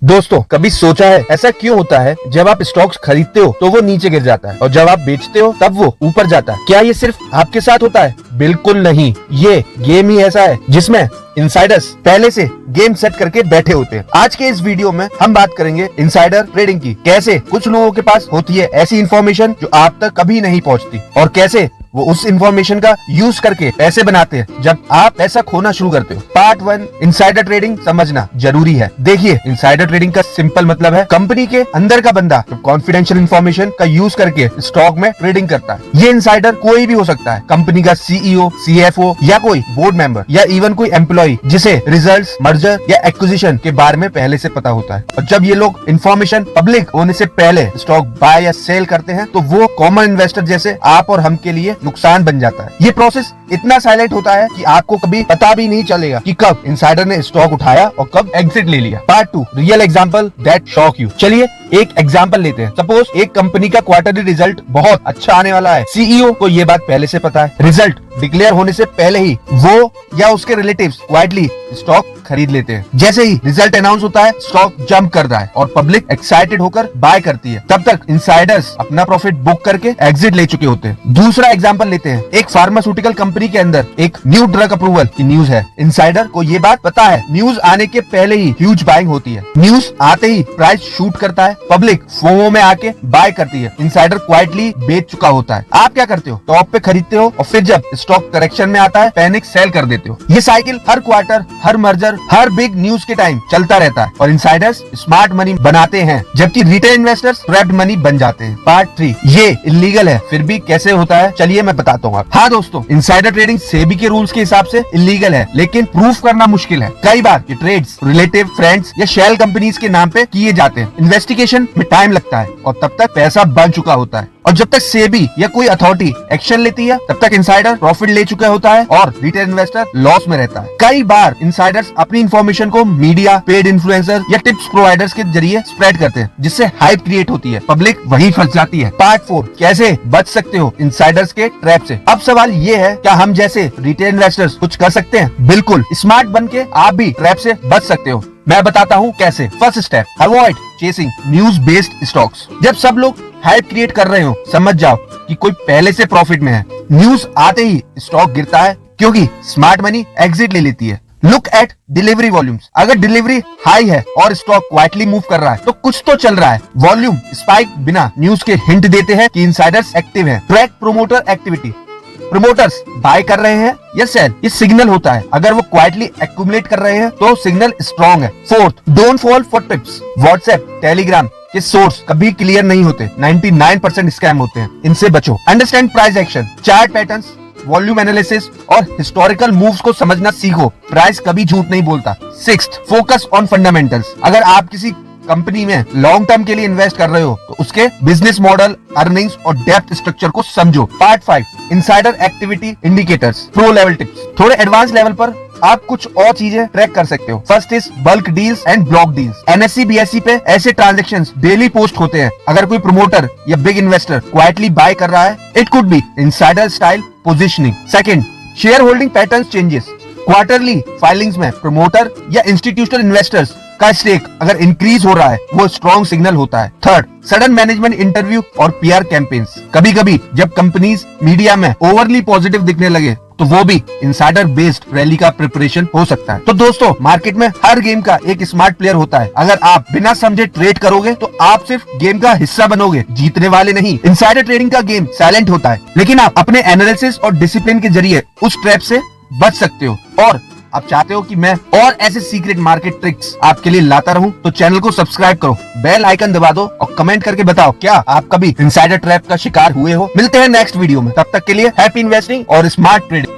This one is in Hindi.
दोस्तों, कभी सोचा है ऐसा क्यों होता है जब आप स्टॉक्स खरीदते हो तो वो नीचे गिर जाता है और जब आप बेचते हो तब वो ऊपर जाता है? क्या ये सिर्फ आपके साथ होता है? बिल्कुल नहीं, ये गेम ही ऐसा है जिसमें इनसाइडर्स पहले से गेम सेट करके बैठे होते हैं। आज के इस वीडियो में हम बात करेंगे इनसाइडर ट्रेडिंग की। कैसे कुछ लोगों के पास होती है ऐसी इन्फॉर्मेशन जो आप तक कभी नहीं पहुंचती और कैसे वो उस इन्फॉर्मेशन का यूज करके पैसे बनाते हैं जब आप पैसा खोना शुरू करते हो। पार्ट 1, इनसाइडर ट्रेडिंग समझना जरूरी है। देखिए, इनसाइडर ट्रेडिंग का सिंपल मतलब है कंपनी के अंदर का बंदा कॉन्फिडेंशियल इन्फॉर्मेशन का यूज करके स्टॉक में ट्रेडिंग करता है। ये इनसाइडर कोई भी हो सकता है, कंपनी का सीईओ, सीएफओ या कोई बोर्ड मेंबर या इवन कोई एम्प्लॉय जिसे रिजल्ट्स, मर्जर या एक्विजिशन के बारे में पहले से पता होता है। और जब ये लोग इन्फॉर्मेशन पब्लिक होने से पहले स्टॉक बाय या सेल करते हैं तो वो कॉमन इन्वेस्टर जैसे आप और हम के लिए नुकसान बन जाता है। ये प्रोसेस इतना साइलेंट होता है कि आपको कभी पता भी नहीं चलेगा कि कब इनसाइडर ने स्टॉक उठाया और कब एग्जिट ले लिया। Part 2, real example that shock you. चलिए एक एग्जांपल लेते हैं। सपोज एक कंपनी का क्वार्टरली रिजल्ट बहुत अच्छा आने वाला है। सीईओ को ये बात पहले से पता है। रिजल्ट डिक्लेयर होने से पहले ही वो या उसके रिलेटिव्स क्वाइटली स्टॉक खरीद लेते हैं। जैसे ही रिजल्ट अनाउंस होता है, स्टॉक जंप करता है और पब्लिक एक्साइटेड होकर बाय करती है। तब तक इनसाइडर्स अपना प्रॉफिट बुक करके एग्जिट ले चुके होते हैं। दूसरा एग्जांपल लेते हैं। एक फार्मास्यूटिकल कंपनी के अंदर एक न्यू ड्रग अप्रूवल की न्यूज है। इनसाइडर को ये बात पता है। न्यूज आने के पहले ही ह्यूज बाइंग होती है। न्यूज आते ही प्राइस शूट करता है, पब्लिक फोमो में आके बाय करती है। इनसाइडर क्वाइटली बेच चुका होता है। आप क्या करते हो? टॉप पे खरीदते हो और फिर जब स्टॉक करेक्शन में आता है पैनिक सेल कर देते हो। ये साइकिल हर क्वार्टर, हर मर्जर, हर बिग न्यूज के टाइम चलता रहता है और इनसाइडर्स स्मार्ट मनी बनाते हैं जबकि रिटेल इन्वेस्टर्स ट्रैप्ड मनी बन जाते हैं। पार्ट 3, ये इलीगल है फिर भी कैसे होता है, चलिए मैं बताता हूँ। हाँ दोस्तों, इनसाइडर ट्रेडिंग सेबी के रूल्स के हिसाब से इलीगल है लेकिन प्रूफ करना मुश्किल है। कई बार ये ट्रेड्स रिलेटिव, फ्रेंड्स या शेल कंपनीज के नाम पे किए जाते हैं। इन्वेस्टिगेशन में टाइम लगता है और तब तक पैसा बन चुका होता है और जब तक सेबी या कोई अथॉरिटी एक्शन लेती है तब तक इनसाइडर प्रॉफिट ले चुका होता है और रिटेल इन्वेस्टर लॉस में रहता है। कई बार इनसाइडर्स अपनी इन्फॉर्मेशन को मीडिया, पेड इन्फ्लुएंसर या टिप्स प्रोवाइडर्स के जरिए स्प्रेड करते हैं जिससे हाइप क्रिएट होती है, पब्लिक वहीं फंस जाती है। पार्ट 4, कैसे बच सकते हो इनसाइडर्स के ट्रैप से। अब सवाल ये है, क्या हम जैसे रिटेल इन्वेस्टर्स कुछ कर सकते हैं? बिल्कुल, स्मार्ट बन के आप भी ट्रैप से बच सकते हो। मैं बताता हूँ कैसे। First step, avoid chasing news based stocks. जब सब लोग हाइप क्रिएट कर रहे हो, समझ जाओ कि कोई पहले से प्रॉफिट में है। न्यूज आते ही स्टॉक गिरता है क्योंकि स्मार्ट मनी एग्जिट ले लेती है। Look at delivery volumes. अगर डिलीवरी हाई है और स्टॉक क्वाइटली मूव कर रहा है तो कुछ तो चल रहा है। वॉल्यूम स्पाइक बिना न्यूज के हिंट देते हैं कि इनसाइडर्स एक्टिव हैं। Track promoter activity. Promoters buy कर रहे हैं या सेल, ये सिग्नल होता है। अगर वो क्वाइटली एक्यूमुलेट कर रहे हैं तो सिग्नल स्ट्रॉन्ग है। Fourth, don't fall for tips. WhatsApp, Telegram के सोर्स कभी क्लियर नहीं होते, 99% स्कैम होते हैं, इनसे बचो। Understand price action, chart patterns, volume analysis और हिस्टोरिकल मूव्स को समझना सीखो। प्राइस कभी झूठ नहीं बोलता। Sixth, focus on fundamentals. अगर आप किसी कंपनी में लॉन्ग टर्म के लिए इन्वेस्ट कर रहे हो तो उसके बिजनेस मॉडल, अर्निंग्स और डेप्थ स्ट्रक्चर को समझो। Part 5, insider activity indicators, pro level tips. थोड़े एडवांस लेवल पर आप कुछ और चीजें ट्रैक कर सकते हो। First is bulk deals and block deals. NSC, BSc पे ऐसे ट्रांजैक्शंस डेली पोस्ट होते हैं। अगर कोई प्रमोटर या बिग इन्वेस्टर क्वाइटली बाय कर रहा है, it could be insider style positioning. Second, share holding pattern changes. Quarterly filings में प्रमोटर या इंस्टीट्यूशनल इन्वेस्टर्स का स्टेक अगर इंक्रीज हो रहा है वो स्ट्रॉन्ग सिग्नल होता है। थर्ड, सडन मैनेजमेंट इंटरव्यू और पीआर कैंपेन्स। कभी कभी जब कंपनीज मीडिया में ओवरली पॉजिटिव दिखने लगे तो वो भी इनसाइडर बेस्ड रैली का प्रिपरेशन हो सकता है। तो दोस्तों, मार्केट में हर गेम का एक स्मार्ट प्लेयर होता है। अगर आप बिना समझे ट्रेड करोगे तो आप सिर्फ गेम का हिस्सा बनोगे, जीतने वाले नहीं। इनसाइडर ट्रेडिंग का गेम साइलेंट होता है लेकिन आप अपने एनालिसिस और डिसिप्लिन के जरिए उस ट्रैप से बच सकते हो। और आप चाहते हो कि मैं और ऐसे सीक्रेट मार्केट ट्रिक्स आपके लिए लाता रहूं तो चैनल को सब्सक्राइब करो, बेल आइकन दबा दो और कमेंट करके बताओ क्या आप कभी इनसाइडर ट्रैप का शिकार हुए हो। मिलते हैं नेक्स्ट वीडियो में, तब तक के लिए हैप्पी इन्वेस्टिंग और स्मार्ट ट्रेडिंग।